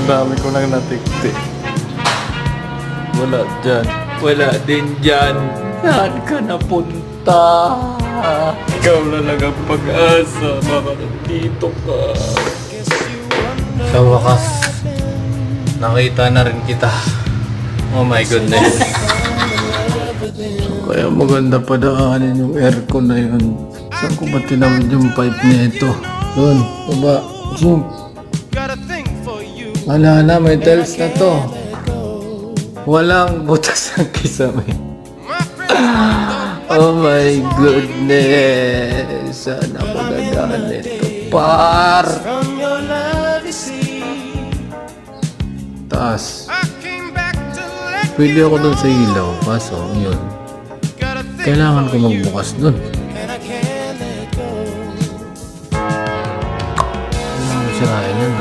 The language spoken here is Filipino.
dami ko nang natikti. Wala dyan. Wala din dyan. Saan ka napunta? Ikaw na lang ang pag-asa. Baka nandito ka. Sa wakas, nakita na rin kita. Oh my goodness. Kaya maganda padaanin yung aircon na yun. Saan ko ba tinawid yung pipe nito? Doon, baba. Zoom. Wala na, may tiles na to. Walang butas ang kisame. Oh my goodness. Saan ako dadaan nito? Par! Taas. Pwede ako doon sa ilaw. Kaso, yun. Kailangan ko magbukas doon. Ano sirain yun?